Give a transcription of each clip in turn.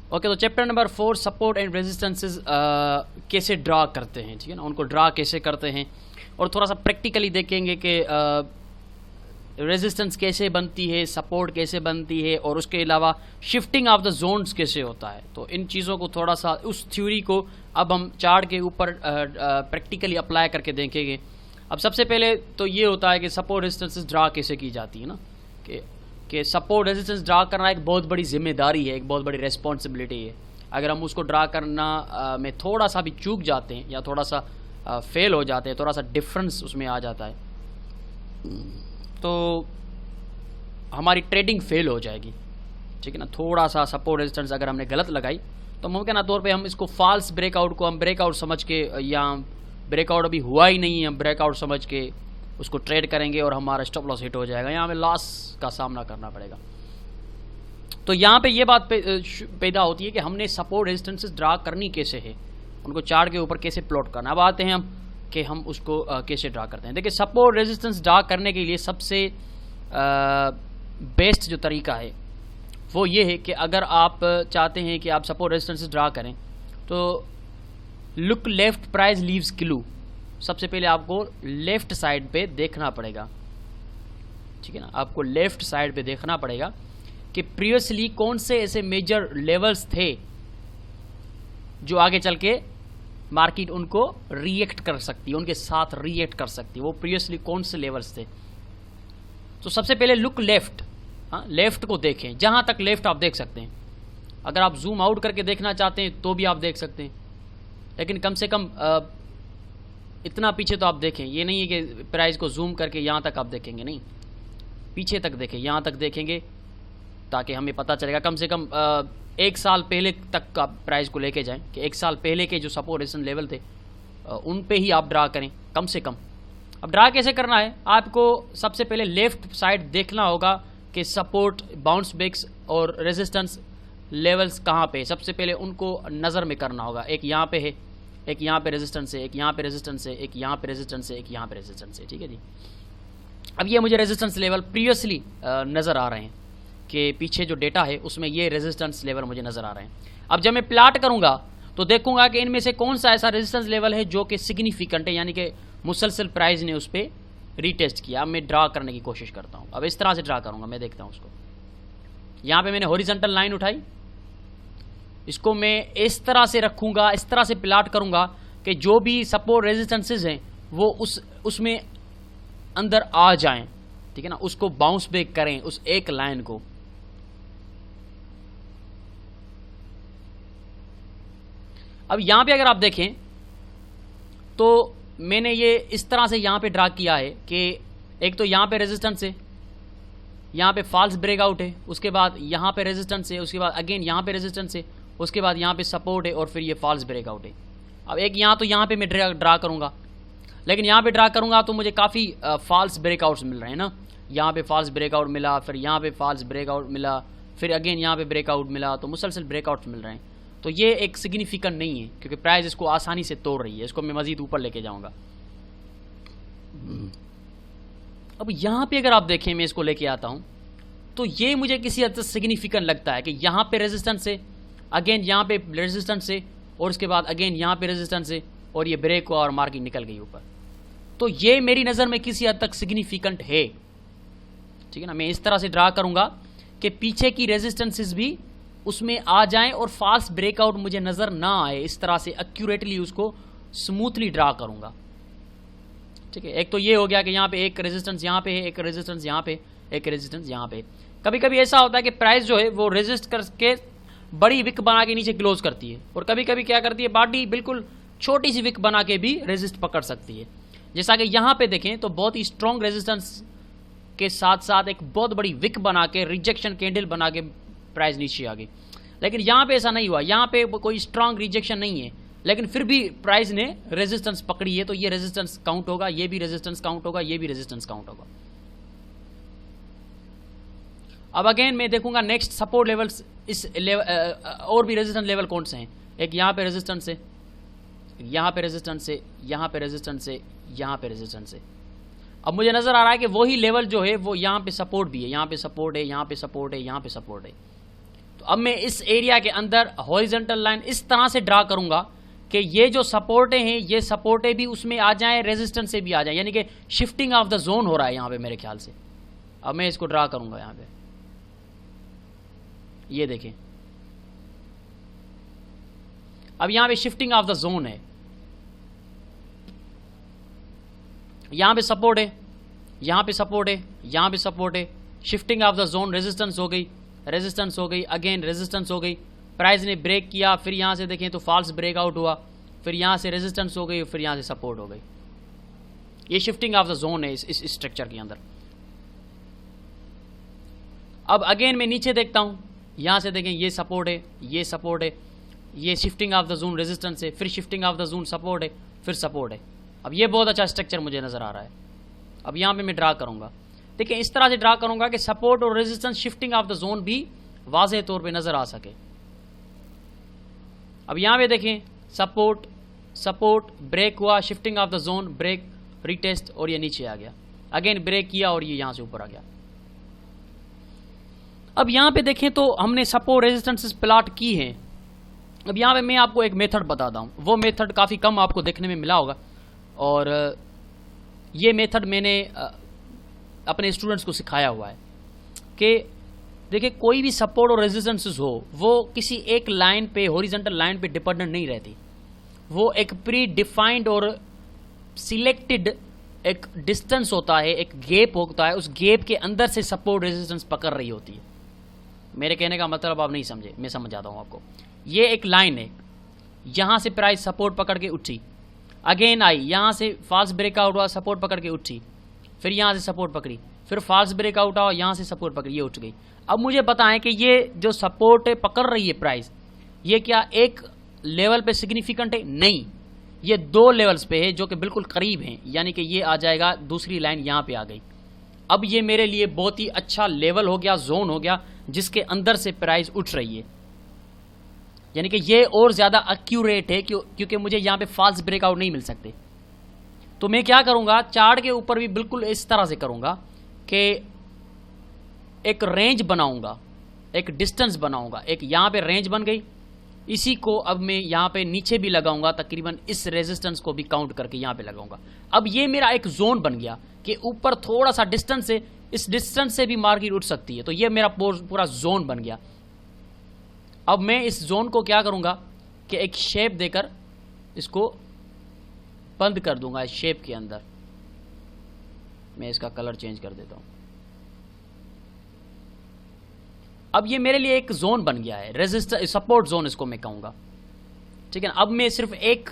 Okay, तो chapter number 4 support and resistances कैसे draw करते हैं, ठीक है ना, उनको ड्रा कैसे करते हैं और थोड़ा सा प्रैक्टिकली देखेंगे कि रेजिस्टेंस कैसे बनती है, सपोर्ट कैसे बनती है और उसके अलावा शिफ्टिंग ऑफ द जोन्स कैसे होता है। तो इन चीज़ों को थोड़ा सा, उस थ्योरी को अब हम चार्ट के ऊपर प्रैक्टिकली अप्लाई करके देखेंगे। अब सबसे पहले तो ये होता है कि सपोर्ट रेजिस्टेंसेस ड्रा कैसे की जाती है ना, कि सपोर्ट रेजिस्टेंस ड्रा करना एक बहुत बड़ी जिम्मेदारी है, एक बहुत बड़ी रेस्पॉन्सिबिलिटी है। अगर हम उसको ड्रा करना में थोड़ा सा भी चूक जाते हैं या थोड़ा सा फेल हो जाते हैं, थोड़ा सा डिफरेंस उसमें आ जाता है, तो हमारी ट्रेडिंग फेल हो जाएगी, ठीक है ना। थोड़ा सा सपोर्ट रेजिस्टेंस अगर हमने गलत लगाई तो मुमकिन तौर पे हम इसको फॉल्स ब्रेकआउट को हम ब्रेकआउट समझ के, या ब्रेकआउट अभी हुआ ही नहीं है, हम ब्रेकआउट समझ के उसको ट्रेड करेंगे और हमारा स्टॉप लॉस हिट हो जाएगा, यहाँ हमें लॉस का सामना करना पड़ेगा। तो यहाँ पे ये बात पैदा होती है कि हमने सपोर्ट रेजिस्टेंसेस ड्रा करनी कैसे है, उनको चार्ट के ऊपर कैसे प्लॉट करना। अब आते हैं हम कि हम उसको कैसे ड्रा करते हैं। देखिए, सपोर्ट रेजिस्टेंस ड्रा करने के लिए सबसे बेस्ट जो तरीका है वो ये है कि अगर आप चाहते हैं कि आप सपोर्ट रेजिस्टेंस ड्रा करें तो look left price leaves clue. सबसे पहले आपको लेफ्ट साइड पे देखना पड़ेगा, ठीक है ना, आपको लेफ्ट साइड पे देखना पड़ेगा कि प्रीवियसली कौन से ऐसे मेजर लेवल्स थे जो आगे चल के मार्केट उनको रिएक्ट कर सकती है, उनके साथ रिएक्ट कर सकती है, वो प्रीवियसली कौन से लेवल्स थे। तो सबसे पहले लुक लेफ्ट, हाँ, लेफ्ट को देखें, जहां तक लेफ्ट आप देख सकते हैं। अगर आप जूम आउट करके देखना चाहते हैं तो भी आप देख सकते हैं, लेकिन कम से कम इतना पीछे तो आप देखें। ये नहीं है कि प्राइस को जूम करके यहां तक आप देखेंगे, नहीं, पीछे तक देखें, यहां तक देखेंगे ताकि हमें पता चलेगा। कम से कम एक साल पहले तक का प्राइस को लेके जाएं कि एक साल पहले के जो सपोर्ट रेजिस्टेंस लेवल थे उन पे ही आप ड्रा करें कम से कम। अब ड्रा कैसे करना है, आपको सबसे पहले लेफ्ट साइड देखना होगा कि सपोर्ट, बाउंस बैक्स और रेजिस्टेंस लेवल्स कहाँ पे। सबसे पहले उनको नज़र में करना होगा। एक यहाँ पे है, एक यहाँ पे रेजिस्टेंस है, एक यहाँ पे रेजिस्टेंस है, एक यहाँ पे रेजिस्टेंस है, एक यहाँ पे रेजिस्टेंस है, ठीक है जी। अब ये मुझे रेजिस्टेंस लेवल प्रीवियसली नज़र आ रहे हैं कि पीछे जो डेटा है उसमें ये रेजिस्टेंस लेवल मुझे नज़र आ रहे हैं। अब जब मैं प्लाट करूँगा तो देखूंगा कि इनमें से कौन सा ऐसा रेजिस्टेंस लेवल है जो कि सिग्निफिकेंट है, यानी कि मुसलसल प्राइस ने उस पर रीटेस्ट किया। अब मैं ड्रा करने की कोशिश करता हूँ। अब इस तरह से ड्रा करूँगा, मैं देखता हूँ उसको। यहाँ पे मैंने हॉरिजॉन्टल लाइन उठाई, इसको मैं इस तरह से रखूँगा, इस तरह से प्लाट करूँगा कि जो भी सपोर्ट रेजिस्टेंसेज हैं वो उसमें अंदर आ जाएं, ठीक है ना, उसको बाउंस बैक करें उस एक लाइन को। अब यहां पे अगर आप देखें तो मैंने ये इस तरह से यहां पे ड्रा किया है कि एक तो यहां पे रेजिस्टेंस है, यहां पे फॉल्स ब्रेकआउट है, उसके बाद यहां पे रेजिस्टेंस है, उसके बाद अगेन यहां पे रेजिस्टेंस है, उसके बाद यहां पे सपोर्ट है और फिर ये फॉल्स ब्रेकआउट है। अब एक यहां तो यहां पे मैं ड्रा करूंगा, लेकिन यहां पे ड्रा करूंगा तो मुझे काफ़ी फॉल्स ब्रेकआउट्स मिल रहे हैं ना। यहाँ पे फॉल्स ब्रेकआउट मिला, फिर यहाँ पे फॉल्स ब्रेकआउट मिला, फिर अगेन यहाँ पे ब्रेकआउट मिला, तो मुसलसल ब्रेकआउट्स मिल रहे हैं। तो ये एक सिग्निफिकेंट नहीं है क्योंकि प्राइस इसको आसानी से तोड़ रही है। इसको मैं मजीद ऊपर लेके जाऊंगा। अब यहाँ पे अगर आप देखें, मैं इसको लेके आता हूँ तो ये मुझे किसी हद तक सिग्निफिकेंट लगता है कि यहाँ पे रेजिस्टेंस है, अगेन यहाँ पे रेजिस्टेंस है और उसके बाद अगेन यहाँ पे रेजिस्टेंस है और ये ब्रेक हुआ और मार्केट निकल गई ऊपर। तो ये मेरी नज़र में किसी हद तक सिग्निफिकेंट है, ठीक है ना। मैं इस तरह से ड्रा करूंगा कि पीछे की रेजिस्टेंसेस भी उसमें आ जाएं और फास्ट ब्रेकआउट मुझे नजर ना आए। इस तरह से एक्यूरेटली उसको स्मूथली ड्रा करूंगा, ठीक है। एक तो ये हो गया कि यहाँ पे एक रेजिस्टेंस यहाँ पे है, एक रेजिस्टेंस यहाँ पे, एक रेजिस्टेंस यहाँ पे। कभी कभी ऐसा होता है कि प्राइस जो है वो रेजिस्ट करके बड़ी विक बना के नीचे क्लोज करती है और कभी कभी क्या करती है, बॉडी बिल्कुल छोटी सी विक बना के भी रेजिस्ट पकड़ सकती है। जैसा कि यहाँ पे देखें तो बहुत ही स्ट्रॉन्ग रेजिस्टेंस के साथ साथ एक बहुत बड़ी विक बना के, रिजेक्शन कैंडल बना के प्राइस नीचे आ गई। लेकिन यहाँ पे ऐसा नहीं हुआ, यहाँ पे कोई स्ट्रॉन्ग रिजेक्शन नहीं है, लेकिन फिर भी प्राइस ने रेजिस्टेंस पकड़ी है, तो ये रेजिस्टेंस काउंट होगा, ये भी रेजिस्टेंस काउंट होगा, ये भी रेजिस्टेंस काउंट होगा। अब अगेन मैं देखूंगा नेक्स्ट सपोर्ट लेवल्स, इस और भी रेजिस्टेंस लेवल कौन से हैं। एक यहाँ पे रेजिस्टेंस है, यहाँ पे रेजिस्टेंस है, यहाँ पे रेजिस्टेंस है, यहाँ पे रेजिस्टेंस है। अब मुझे नजर आ रहा है कि वही लेवल जो है वो यहाँ पे सपोर्ट भी है, यहाँ पे सपोर्ट है, यहाँ पे सपोर्ट है, यहाँ पे सपोर्ट है। तो अब मैं इस एरिया के अंदर हॉरिजॉन्टल लाइन इस तरह से ड्रा करूंगा कि ये जो सपोर्टें हैं ये सपोर्टें भी उसमें आ जाएं, रेजिस्टेंस से भी आ जाएं, यानी कि शिफ्टिंग ऑफ द जोन हो रहा है यहाँ पे मेरे ख्याल से। अब मैं इसको ड्रा करूंगा यहाँ पे, ये देखें अब यहाँ पे शिफ्टिंग ऑफ द जोन है, यहाँ पे सपोर्ट है, यहाँ पे सपोर्ट है, यहाँ पे सपोर्ट है, shifting of the zone, resistance हो गई, रेजिस्टेंस हो गई, अगेन रेजिस्टेंस हो गई, प्राइस ने ब्रेक किया, फिर यहाँ से देखें तो फॉल्स ब्रेकआउट हुआ, फिर यहाँ से रेजिस्टेंस हो गई, फिर यहाँ से सपोर्ट हो गई। ये शिफ्टिंग ऑफ द जोन है इस स्ट्रक्चर के अंदर। अब अगेन मैं नीचे देखता हूँ, यहाँ से देखें ये सपोर्ट है, ये सपोर्ट है, ये shifting of the zone resistance है, फिर shifting of the zone support है, फिर सपोर्ट है। अब ये बहुत अच्छा स्ट्रक्चर मुझे नजर आ रहा है। अब यहाँ पे मैं ड्रा करूंगा, देखिए इस तरह से ड्रा करूंगा कि सपोर्ट और resistance shifting of the zone भी वाज़ेह तौर पे नजर आ सके। अब यहाँ पे देखें सपोर्ट सपोर्ट ब्रेक हुआ, shifting of the zone, break, retest, और ये नीचे आ गया, अगेन ब्रेक किया और ये यहाँ से ऊपर आ गया। अब यहाँ पे देखें तो हमने सपोर्ट रेजिस्टेंसेस प्लॉट की हैं। अब यहाँ पे मैं आपको एक मेथड बताता हूँ, वो मेथड काफ़ी कम आपको देखने में मिला होगा, और ये मेथड मैंने अपने स्टूडेंट्स को सिखाया हुआ है कि देखिए कोई भी सपोर्ट और रेजिस्टेंसेस हो वो किसी एक लाइन पे, हॉरिजॉन्टल लाइन पे डिपेंडेंट नहीं रहती, वो एक प्री डिफाइंड और सिलेक्टेड एक डिस्टेंस होता है, एक गैप होता है, उस गैप के अंदर से सपोर्ट रेजिस्टेंस पकड़ रही होती है। मेरे कहने का मतलब आप नहीं समझे, मैं समझाता हूँ आपको। ये एक लाइन है, यहाँ से प्राइस सपोर्ट पकड़ के उठी, अगेन आई, यहाँ से फॉल्स ब्रेकआउट हुआ, सपोर्ट पकड़ के उठी, फिर यहाँ से सपोर्ट पकड़ी, फिर फॉल्स ब्रेकआउट हुआ, यहाँ से सपोर्ट पकड़ी, ये उठ गई। अब मुझे बताएं कि ये जो सपोर्ट पकड़ रही है प्राइस, ये क्या एक लेवल पे सिग्निफिकेंट है? नहीं, ये दो लेवल्स पे है जो कि बिल्कुल करीब हैं, यानी कि ये आ जाएगा, दूसरी लाइन यहाँ पे आ गई। अब ये मेरे लिए बहुत ही अच्छा लेवल हो गया, जोन हो गया, जिसके अंदर से प्राइस उठ रही है, यानी कि ये और ज्यादा एक्यूरेट है क्योंकि मुझे यहाँ पे फॉल्स ब्रेकआउट नहीं मिल सकते। तो मैं क्या करूंगा, चार्ट के ऊपर भी बिल्कुल इस तरह से करूंगा कि एक रेंज बनाऊंगा, एक डिस्टेंस बनाऊंगा, एक यहाँ पे रेंज बन गई, इसी को अब मैं यहाँ पे नीचे भी लगाऊंगा, तकरीबन इस रेजिस्टेंस को भी काउंट करके यहाँ पे लगाऊंगा। अब ये मेरा एक जोन बन गया कि ऊपर थोड़ा सा डिस्टेंस है, इस डिस्टेंस से भी मार्केट उठ सकती है, तो ये मेरा पूरा जोन बन गया। अब मैं इस जोन को क्या करूंगा कि एक शेप देकर इसको बंद कर दूंगा। इस शेप के अंदर मैं इसका कलर चेंज कर देता हूं। अब ये मेरे लिए एक जोन बन गया है, रेजिस्टर सपोर्ट जोन इसको मैं कहूंगा, ठीक है ना। अब मैं सिर्फ एक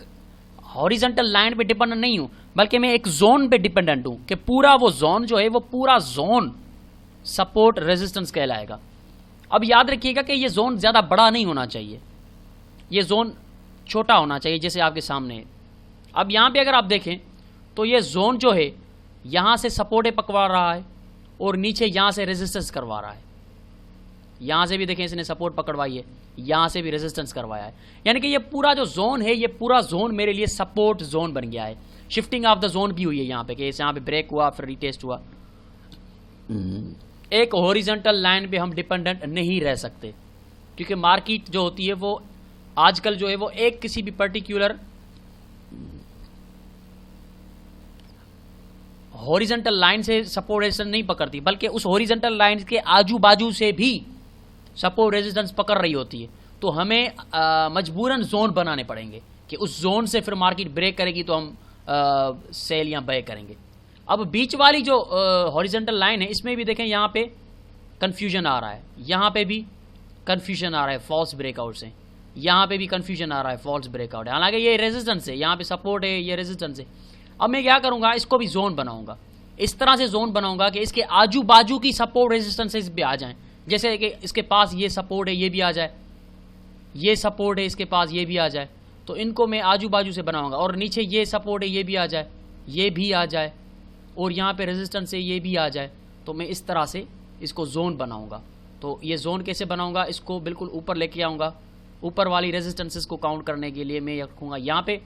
हॉरिजॉन्टल लाइन पे डिपेंडेंट नहीं हूं, बल्कि मैं एक जोन पे डिपेंडेंट हूं कि पूरा वो जोन जो है वो पूरा जोन सपोर्ट रेजिस्टेंस कहलाएगा। अब याद रखिएगा कि ये जोन ज्यादा बड़ा नहीं होना चाहिए, ये जोन छोटा होना चाहिए, जैसे आपके सामने है। अब यहां पे अगर आप देखें तो ये जोन जो है यहां से सपोर्ट पकवा रहा है और नीचे यहां से रेजिस्टेंस करवा रहा है। यहां से भी देखें इसने सपोर्ट पकड़वाई है, यहां से भी रेजिस्टेंस करवाया है, यानी कि ये पूरा जो जोन है, ये पूरा जोन मेरे लिए सपोर्ट जोन बन गया है। शिफ्टिंग ऑफ द जोन भी हुई है यहाँ पे कि यहाँ पे ब्रेक हुआ, फिर रिटेस्ट हुआ। एक हॉरिजॉन्टल लाइन पे हम डिपेंडेंट नहीं रह सकते, क्योंकि मार्केट जो होती है वो आजकल जो है वो एक किसी भी पर्टिकुलर हॉरिजॉन्टल लाइन से सपोर्ट रेजिस्टेंस नहीं पकड़ती, बल्कि उस हॉरिजॉन्टल लाइन के आजू बाजू से भी सपोर्ट रेजिस्टेंस पकड़ रही होती है। तो हमें मजबूरन जोन बनाने पड़ेंगे कि उस जोन से फिर मार्केट ब्रेक करेगी तो हम सेल या बाय करेंगे। अब बीच वाली जो हॉरिजॉन्टल लाइन है, इसमें भी देखें यहाँ पे कंफ्यूजन आ रहा है, यहाँ पे भी कंफ्यूजन आ रहा है फॉल्स ब्रेकआउट से, यहाँ पे भी कंफ्यूजन आ रहा है फॉल्स ब्रेकआउट है, हालांकि ये रेजिस्टेंस है, यहाँ पे सपोर्ट है, ये रेजिस्टेंस है। अब मैं क्या करूंगा, इसको भी जोन बनाऊंगा, इस तरह से जोन बनाऊंगा कि इसके आजू बाजू की सपोर्ट रेजिस्टेंसेस भी आ जाएं, जैसे कि इसके पास ये सपोर्ट है, ये भी आ जाए, ये सपोर्ट है इसके पास, ये भी आ जाए, तो इनको मैं आजू बाजू से बनाऊंगा। और नीचे ये सपोर्ट है, ये भी आ जाए, ये भी आ जाए, और यहाँ पे रेजिस्टेंस है, ये भी आ जाए, तो मैं इस तरह से इसको जोन बनाऊंगा। तो ये जोन कैसे बनाऊंगा, इसको बिल्कुल ऊपर लेके आऊंगा, ऊपर वाली रेजिस्टेंसेस को काउंट करने के लिए मैं रखूंगा यहाँ पे,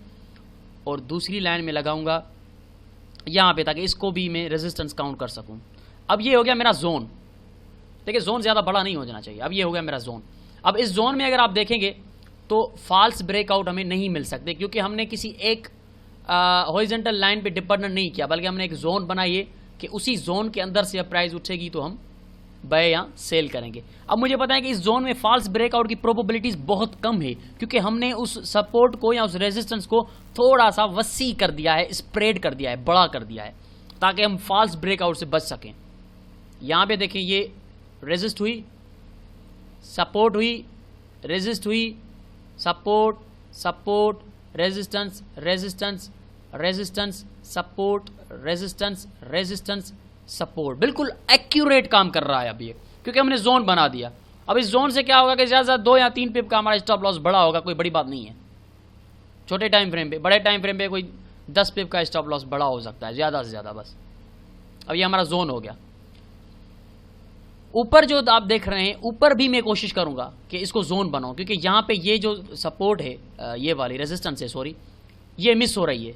और दूसरी लाइन में लगाऊंगा यहाँ पे, ताकि इसको भी मैं रेजिस्टेंस काउंट कर सकूं। अब ये हो गया मेरा जोन, देखिए जोन ज्यादा बड़ा नहीं हो जाना चाहिए। अब ये हो गया मेरा जोन। अब इस जोन में अगर आप देखेंगे तो फॉल्स ब्रेकआउट हमें नहीं मिल सकते, क्योंकि हमने किसी एक हॉरिजॉन्टल लाइन पे डिपेंडेंट नहीं किया, बल्कि हमने एक जोन बनाई है कि उसी जोन के अंदर से जब प्राइस उठेगी तो हम बाय या सेल करेंगे। अब मुझे पता है कि इस जोन में फॉल्स ब्रेकआउट की प्रोबेबिलिटीज बहुत कम है, क्योंकि हमने उस सपोर्ट को या उस रेजिस्टेंस को थोड़ा सा वसी कर दिया है, स्प्रेड कर दिया है, बड़ा कर दिया है, ताकि हम फॉल्स ब्रेकआउट से बच सकें। यहां पे देखें, ये रेजिस्ट हुई, सपोर्ट हुई, रेजिस्ट हुई, support, support, resistance, resistance, resistance, support, resistance, resistance, support. बिल्कुल एक्यूरेट काम कर रहा है अब ये, क्योंकि हमने जोन बना दिया। अब इस जोन से क्या होगा कि ज्यादा 2 या 3 पिप का हमारा स्टॉप लॉस बड़ा होगा, कोई बड़ी बात नहीं है छोटे टाइम फ्रेम पे। बड़े टाइम फ्रेम पे कोई 10 पिप का स्टॉप लॉस बड़ा हो सकता है, ज्यादा से ज्यादा बस। अब ये हमारा जोन हो गया। ऊपर जो आप देख रहे हैं, ऊपर भी मैं कोशिश करूंगा कि इसको जोन बनाऊं, क्योंकि यहां पे ये जो सपोर्ट है, ये वाली रेजिस्टेंस है, सॉरी, ये मिस हो रही है।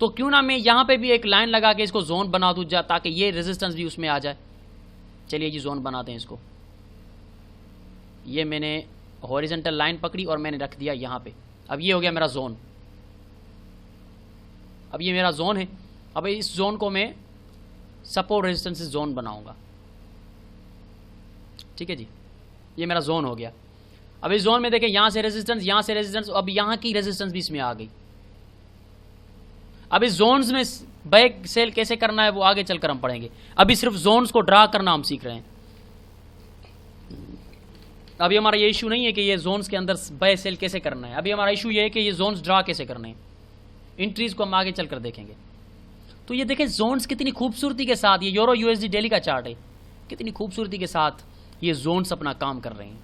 तो क्यों ना मैं यहां पे भी एक लाइन लगा के इसको जोन बना दूं, ताकि ये रेजिस्टेंस भी उसमें आ जाए। चलिए जी जोन बनाते हैं इसको। ये मैंने हॉरिजॉन्टल लाइन पकड़ी और मैंने रख दिया यहां पे। अब ये हो गया मेरा जोन। अब ये मेरा जोन है। अब इस जोन को मैं सपोर्ट रेजिस्टेंस जोन बनाऊंगा। ठीक है जी, ये मेरा जोन हो गया। अब इस जोन में देखें, यहां से रेजिस्टेंस, यहां से रेजिस्टेंस, अब यहां की रेजिस्टेंस भी इसमें आ गई। अब इस जोन्स में बैक सेल कैसे करना है वो आगे चलकर हम पढ़ेंगे। अभी सिर्फ जोन्स को ड्रा करना हम सीख रहे हैं। अभी हमारा ये इशू नहीं है कि ये जोन्स के अंदर बाय सेल कैसे करना है, अभी हमारा इशू ये है कि ये जोन्स ड्रा कैसे करने हैं। इंट्रीज को हम आगे चलकर देखेंगे। तो ये देखें जोन्स कितनी खूबसूरती के साथ, ये यूरो यूएसडी डेली का चार्ट है, कितनी खूबसूरती के साथ ये जोन्स अपना काम कर रहे हैं।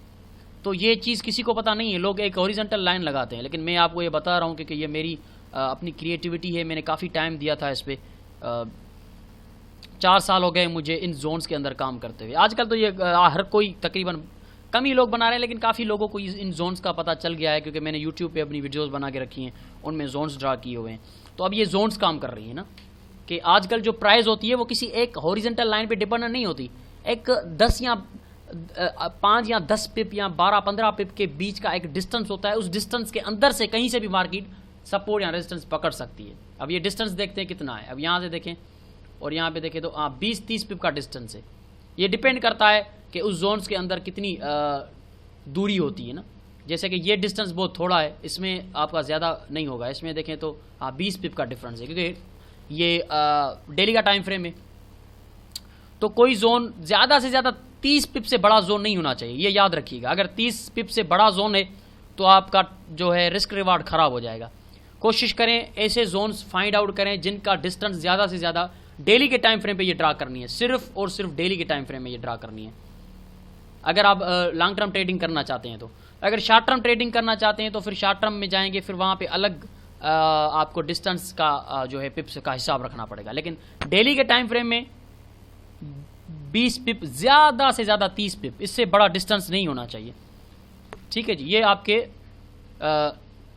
तो ये चीज़ किसी को पता नहीं है, लोग एक हॉरिजॉन्टल लाइन लगाते हैं, लेकिन मैं आपको ये बता रहा हूँ क्योंकि ये मेरी अपनी क्रिएटिविटी है। मैंने काफ़ी टाइम दिया था इस पर, 4 साल हो गए मुझे इन जोन्स के अंदर काम करते हुए। आजकल तो ये हर कोई तकरीबन कम ही लोग बना रहे हैं, लेकिन काफ़ी लोगों को इन जोन्स का पता चल गया है, क्योंकि मैंने यूट्यूब पे अपनी वीडियोस बना के रखी हैं, उनमें जोन्स ड्रा किए हुए हैं। तो अब ये जोन्स काम कर रही है ना, कि आजकल जो प्राइस होती है वो किसी एक हॉरिजॉन्टल लाइन पे डिपेंडेंट नहीं होती। एक 10 या 5 या 10 पिप या 12-15 पिप के बीच का एक डिस्टेंस होता है। उस डिस्टेंस के अंदर से कहीं से भी मार्केट सपोर्ट या रेजिस्टेंस पकड़ सकती है। अब ये डिस्टेंस देखते हैं कितना है। अब यहाँ से देखें और यहाँ पे देखें तो 20-30 पिप का डिस्टेंस है। ये डिपेंड करता है कि उस जोन्स के अंदर कितनी दूरी होती है ना। जैसे कि ये डिस्टेंस बहुत थोड़ा है, इसमें आपका ज़्यादा नहीं होगा। इसमें देखें तो 20 पिप का डिफरेंस है, क्योंकि ये डेली का टाइम फ्रेम है। तो कोई जोन ज़्यादा से ज़्यादा 30 पिप से बड़ा जोन नहीं होना चाहिए, ये याद रखिएगा। अगर 30 पिप से बड़ा जोन है तो आपका जो है रिस्क रिवार्ड ख़राब हो जाएगा। कोशिश करें ऐसे जोन्स फाइंड आउट करें जिनका डिस्टेंस ज़्यादा से ज़्यादा डेली के टाइम फ्रेम पे ये ड्रा करनी है, सिर्फ और सिर्फ डेली के टाइम फ्रेम में ये ड्रा करनी है। अगर आप लॉन्ग टर्म ट्रेडिंग करना चाहते हैं तो। अगर शॉर्ट टर्म ट्रेडिंग करना चाहते हैं तो फिर शॉर्ट टर्म में जाएंगे, फिर वहाँ पे अलग आपको डिस्टेंस का जो है पिप्स का हिसाब रखना पड़ेगा। लेकिन डेली के टाइम फ्रेम में 20 पिप, ज़्यादा से ज़्यादा 30 पिप, इससे बड़ा डिस्टेंस नहीं होना चाहिए। ठीक है जी, ये आपके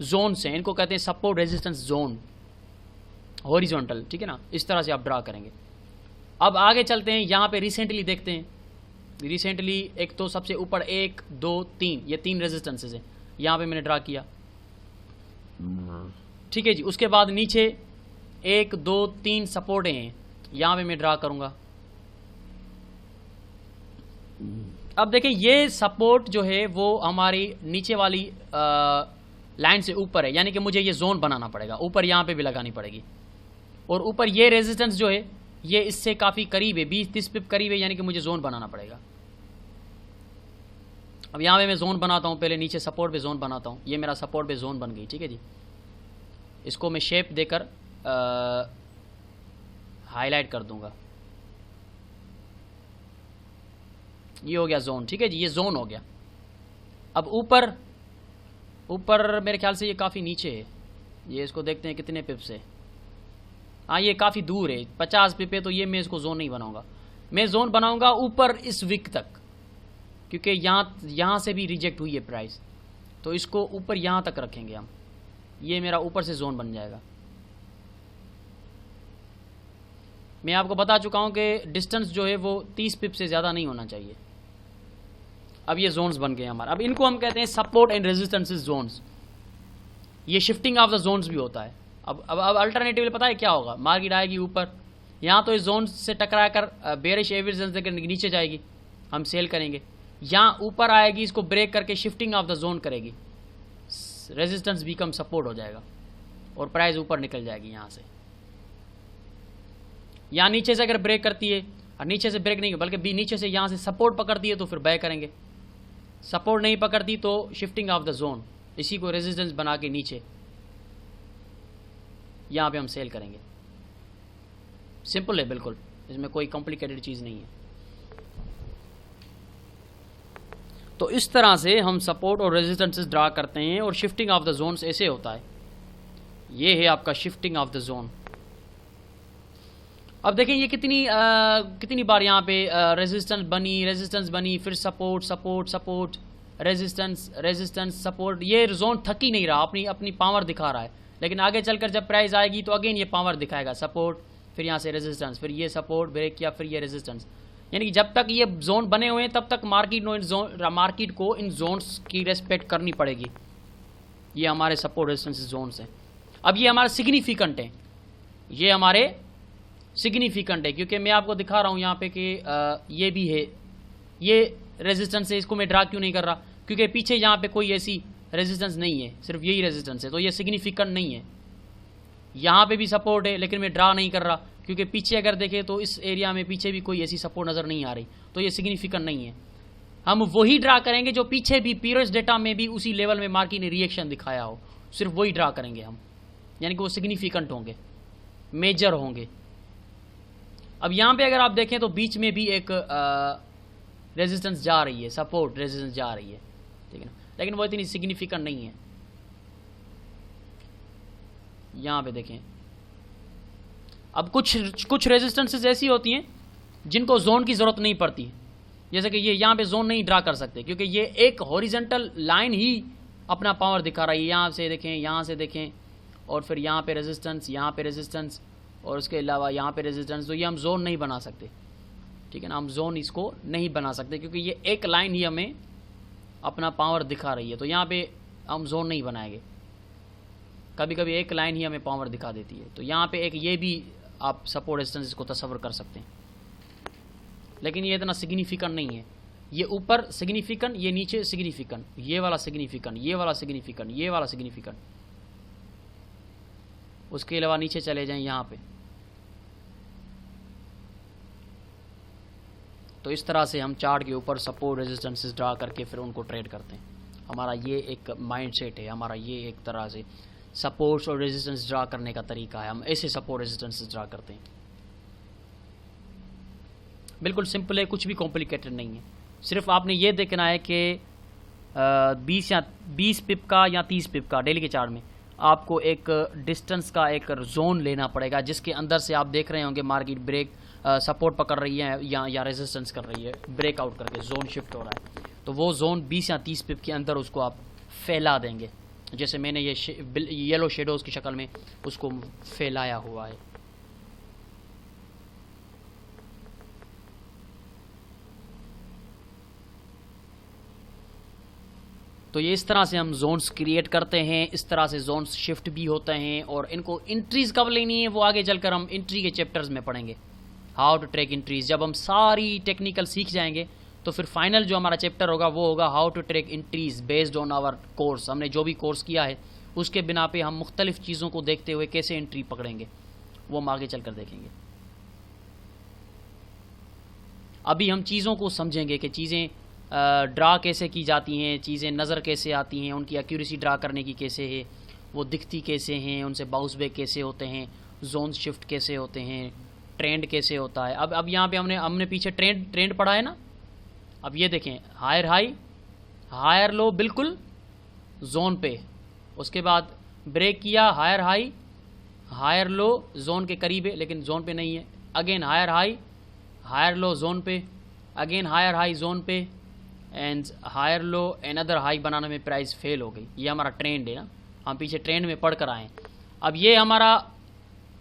जोन्स हैं, इनको कहते हैं सपोर्ट रेजिस्टेंस जोन, हॉरिजॉन्टल। ठीक है ना, इस तरह से आप ड्रा करेंगे। अब आगे चलते हैं, यहाँ पे रिसेंटली देखते हैं। रिसेंटली एक तो सबसे ऊपर 1, 2, 3, ये 3 रेजिस्टेंसेज हैं, यहाँ पे मैंने ड्रा किया। ठीक है जी, उसके बाद नीचे 1, 2, 3 सपोर्टें हैं, यहाँ पे मैं ड्रा करूँगा। अब देखें ये सपोर्ट जो है वो हमारी नीचे वाली लाइन से ऊपर है, यानी कि मुझे ये जोन बनाना पड़ेगा, ऊपर यहाँ पे भी लगानी पड़ेगी। और ऊपर ये रेजिस्टेंस जो है ये इससे काफ़ी करीब है, 20-30 पिप करीब है, यानी कि मुझे जोन बनाना पड़ेगा। अब यहाँ पे मैं जोन बनाता हूँ, पहले नीचे सपोर्ट पे जोन बनाता हूँ। ये मेरा सपोर्ट पे जोन बन गई। ठीक है जी, इसको मैं शेप देकर हाईलाइट कर दूंगा। ये हो गया जोन। ठीक है जी, ये जोन हो गया। अब ऊपर मेरे ख्याल से ये काफ़ी नीचे है, ये इसको देखते हैं कितने पिप से। हाँ, ये काफ़ी दूर है, 50 पिप है, तो ये मैं इसको जोन नहीं बनाऊंगा। मैं जोन बनाऊंगा ऊपर इस विक तक, क्योंकि यहाँ से भी रिजेक्ट हुई है प्राइस, तो इसको ऊपर यहाँ तक रखेंगे हम। ये मेरा ऊपर से जोन बन जाएगा। मैं आपको बता चुका हूँ कि डिस्टेंस जो है वो 30 पिप से ज़्यादा नहीं होना चाहिए। अब ये जोन्स बन गए हमारे। अब इनको हम कहते हैं सपोर्ट एंड रेजिस्टेंसेस जोन्स। ये शिफ्टिंग ऑफ द जोन्स भी होता है। अब अल्टरनेटिवली पता है क्या होगा, मार्केट आएगी ऊपर, यहाँ तो इस जोन से टकरा कर बेरिश एवरेज देकर नीचे जाएगी, हम सेल करेंगे। यहाँ ऊपर आएगी, इसको ब्रेक करके शिफ्टिंग ऑफ द जोन करेगी, रेजिस्टेंस बिकम सपोर्ट हो जाएगा और प्राइस ऊपर निकल जाएगी यहाँ से। यहाँ नीचे से अगर ब्रेक करती है, और नीचे से ब्रेक नहीं बल्कि नीचे से यहाँ से सपोर्ट पकड़ती है तो फिर बाय करेंगे, सपोर्ट नहीं पकड़ती तो शिफ्टिंग ऑफ द जोन, इसी को रेजिस्टेंस बना के नीचे यहाँ पे हम सेल करेंगे। सिंपल है बिल्कुल, इसमें कोई कॉम्प्लिकेटेड चीज़ नहीं है। तो इस तरह से हम सपोर्ट और रेजिस्टेंसेस ड्रा करते हैं और शिफ्टिंग ऑफ द जोन्स ऐसे होता है। ये है आपका शिफ्टिंग ऑफ द जोन। अब देखें ये कितनी बार यहाँ पे रेजिस्टेंस बनी, फिर support support support, resistance support. ये जोन थक ही नहीं रहा, अपनी पावर दिखा रहा है। लेकिन आगे चलकर जब प्राइस आएगी तो अगेन ये पावर दिखाएगा, सपोर्ट, फिर यहाँ से रेजिस्टेंस, फिर ये सपोर्ट ब्रेक किया, फिर ये रेजिस्टेंस। यानी कि जब तक ये जोन बने हुए हैं तब तक मार्केट को इन जोन्स की रेस्पेक्ट करनी पड़ेगी। ये हमारे सपोर्ट रेजिस्टेंस जोन्स हैं। अब ये हमारे सिग्निफिकेंट हैं, ये हमारे सिग्निफिकेंट है, क्योंकि मैं आपको दिखा रहा हूँ यहाँ पे कि ये भी है, ये रेजिस्टेंस है। इसको मैं ड्रा क्यों नहीं कर रहा, क्योंकि पीछे यहाँ पे कोई ऐसी रेजिस्टेंस नहीं है, सिर्फ यही रेजिस्टेंस है, तो ये सिग्निफिकेंट नहीं है। यहाँ पे भी सपोर्ट है लेकिन मैं ड्रा नहीं कर रहा, क्योंकि पीछे अगर देखें तो इस एरिया में पीछे भी कोई ऐसी सपोर्ट नज़र नहीं आ रही, तो ये सिग्निफिकेंट नहीं है। हम वही ड्रा करेंगे जो पीछे भी पीरियड्स डेटा में भी उसी लेवल में मार्केट ने रिएक्शन दिखाया हो, सिर्फ वही ड्रा करेंगे हम, यानी कि वो सिग्निफिकेंट होंगे, मेजर होंगे। अब यहाँ पे अगर आप देखें तो बीच में भी एक रेजिस्टेंस जा रही है, सपोर्ट रेजिस्टेंस जा रही है, ठीक है ना, लेकिन वो इतनी सिग्निफिकेंट नहीं है। यहाँ पे देखें, अब कुछ रेजिस्टेंसेस ऐसी होती हैं जिनको जोन की ज़रूरत नहीं पड़ती, जैसे कि ये यहाँ पे जोन नहीं ड्रा कर सकते क्योंकि ये एक हॉरिजॉन्टल लाइन ही अपना पावर दिखा रही है। यहाँ से देखें, यहाँ से देखें, और फिर यहाँ पे रेजिस्टेंस, और उसके अलावा यहाँ पे रेजिस्टेंस, तो ये हम जोन नहीं बना सकते, ठीक है ना, हम जोन इसको नहीं बना सकते क्योंकि ये एक लाइन ही हमें अपना पावर दिखा रही है, तो यहाँ पे हम जोन नहीं बनाएंगे। कभी कभी एक लाइन ही हमें पावर दिखा देती है, तो यहाँ पे एक ये भी आप सपोर्ट रेजिस्टेंस को तस्वर कर सकते हैं, लेकिन ये इतना सिग्निफिकेंट नहीं है। ये ऊपर सिग्निफिकेंट, ये नीचे सिग्निफिकेंट, ये वाला सिग्निफिकेंट, ये वाला सिग्निफिकेंट, ये वाला सिग्निफिकेंट। उसके अलावा नीचे चले जाएं यहाँ पे, तो इस तरह से हम चार्ट के ऊपर सपोर्ट रेजिस्टेंसेस ड्रा करके फिर उनको ट्रेड करते हैं। हमारा ये एक माइंडसेट है, हमारा ये एक तरह से सपोर्ट्स और रेजिस्टेंस ड्रा करने का तरीका है। हम ऐसे सपोर्ट रेजिस्टेंसेस ड्रा करते हैं, बिल्कुल सिंपल है, कुछ भी कॉम्प्लिकेटेड नहीं है। सिर्फ आपने ये देखना है कि 20 पिप का या 30 पिप का डेली के चार्ट में आपको एक डिस्टेंस का एक जोन लेना पड़ेगा, जिसके अंदर से आप देख रहे होंगे मार्केट ब्रेक सपोर्ट पकड़ रही है या रेजिस्टेंस कर रही है, ब्रेकआउट करके जोन शिफ्ट हो रहा है। तो वो जोन 20 या 30 पिप के अंदर उसको आप फैला देंगे, जैसे मैंने ये येलो शेडोज़ की शक्ल में उसको फैलाया हुआ है। तो ये इस तरह से हम जोन्स क्रिएट करते हैं, इस तरह से जोन्स शिफ्ट भी होते हैं। और इनको इंट्रीज कब लेनी है वो आगे चलकर हम इंट्री के चैप्टर्स में पढ़ेंगे, हाउ टू ट्रैक इंट्रीज। जब हम सारी टेक्निकल सीख जाएंगे तो फिर फाइनल जो हमारा चैप्टर होगा वो होगा how to track entries based on our course. हमने जो भी कोर्स किया है उसके बिना पे हम मुख्तलिफ चीज़ों को देखते हुए कैसे एंट्री पकड़ेंगे वो हम आगे चलकर देखेंगे। अभी हम चीज़ों को समझेंगे कि चीज़ें ड्रा कैसे की जाती हैं, चीज़ें नज़र कैसे आती हैं, उनकी एक्यूरेसी ड्रा करने की कैसे है, वो दिखती कैसे हैं, उनसे बाउंस बैक कैसे होते हैं, जोन शिफ्ट कैसे होते हैं, ट्रेंड कैसे होता है। अब यहाँ पे हमने पीछे ट्रेंड पढ़ा है ना। अब ये देखें, हायर हाई हायर लो बिल्कुल जोन पे, उसके बाद ब्रेक किया, higher high higher low zone के करीब है लेकिन जोन पे नहीं है, again higher high higher low zone पे, अगेन हायर हाई जोन पे, and higher low another high बनाने में प्राइस फेल हो गई। ये हमारा ट्रेंड है ना, हम पीछे ट्रेंड में पढ़ कर आए। अब ये हमारा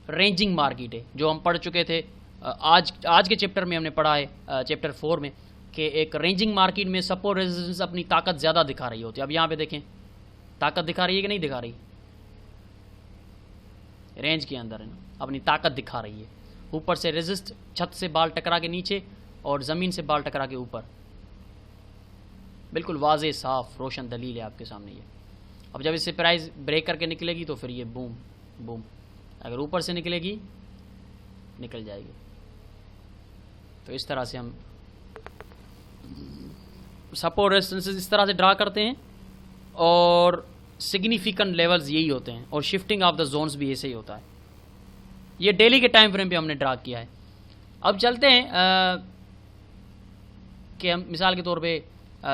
रेंजिंग मार्केट है जो हम पढ़ चुके थे आज के चैप्टर में, हमने पढ़ा है चैप्टर 4 में कि एक रेंजिंग मार्केट में सपोर्ट रेजिस्टेंस अपनी ताकत ज़्यादा दिखा रही होती है। अब यहाँ पे देखें ताकत दिखा रही है कि नहीं दिखा रही, रेंज के अंदर है ना, अपनी ताकत दिखा रही है। ऊपर से रेजिस्ट, छत से बाल टकरा के नीचे और ज़मीन से बाल टकरा के ऊपर, बिल्कुल वाज़े साफ रोशन दलील है आपके सामने ये। अब जब इससे प्राइस ब्रेक करके निकलेगी तो फिर ये बूम बूम, अगर ऊपर से निकलेगी निकल जाएगी। तो इस तरह से हम सपोर्ट रेजिस्टेंसेस इस तरह से ड्रा करते हैं और सिग्निफिकेंट लेवल्स यही होते हैं, और शिफ्टिंग ऑफ द जोन्स भी ऐसे ही होता है। ये डेली के टाइम फ्रेम पे हमने ड्रा किया है। अब चलते हैं कि हम मिसाल के तौर पे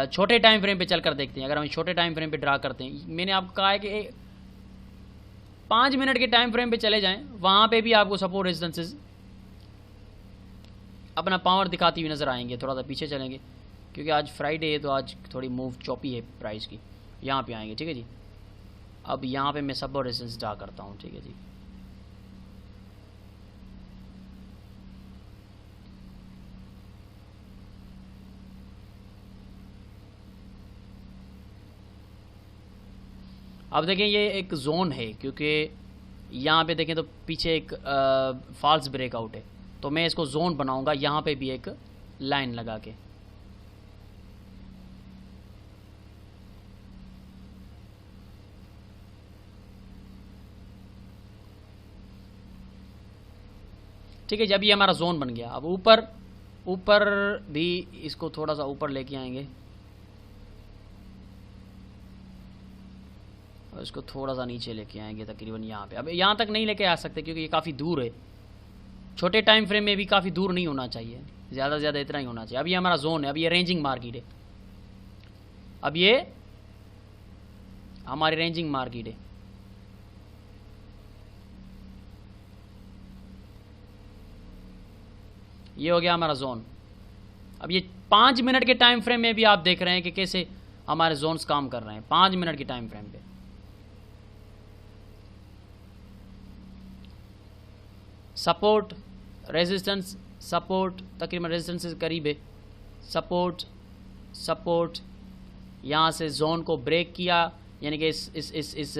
छोटे टाइम फ्रेम पे चलकर देखते हैं। अगर हम छोटे टाइम फ्रेम पे ड्रा करते हैं, मैंने आपको कहा है कि 5 मिनट के टाइम फ्रेम पे चले जाएं, वहाँ पे भी आपको सपोर्ट रेजिस्टेंसेस अपना पावर दिखाती हुई नज़र आएंगे। थोड़ा सा पीछे चलेंगे क्योंकि आज फ्राइडे है तो आज थोड़ी मूव चौपी है प्राइस की। यहाँ पे आएंगे, ठीक है जी। अब यहाँ पे मैं सपोर्ट रेजिस्टेंस ड्रा करता हूँ, ठीक है जी। अब देखें ये एक जोन है, क्योंकि यहाँ पे देखें तो पीछे एक फॉल्स ब्रेकआउट है, तो मैं इसको जोन बनाऊंगा यहाँ पे भी एक लाइन लगा के। ठीक है, जब ये हमारा जोन बन गया, अब ऊपर भी इसको थोड़ा सा ऊपर लेके आएंगे और इसको थोड़ा सा नीचे लेके आएंगे तकरीबन यहाँ पे। अब यहाँ तक नहीं लेके आ सकते क्योंकि ये काफ़ी दूर है। छोटे टाइम फ्रेम में भी काफ़ी दूर नहीं होना चाहिए, ज़्यादा से ज़्यादा इतना ही होना चाहिए। अब ये हमारा जोन है, अब ये रेंजिंग मार्केट है, अब ये हमारी रेंजिंग मार्केट है। ये हो गया हमारा जोन। अब ये 5 मिनट के टाइम फ्रेम में भी आप देख रहे हैं कि कैसे हमारे जोन्स काम कर रहे हैं 5 मिनट के टाइम फ्रेम पे। सपोर्ट रेजिस्टेंस, सपोर्ट तकरीबन रेजिस्टेंस से करीब है, सपोर्ट सपोर्ट, यहाँ से जोन को ब्रेक किया, यानी कि इस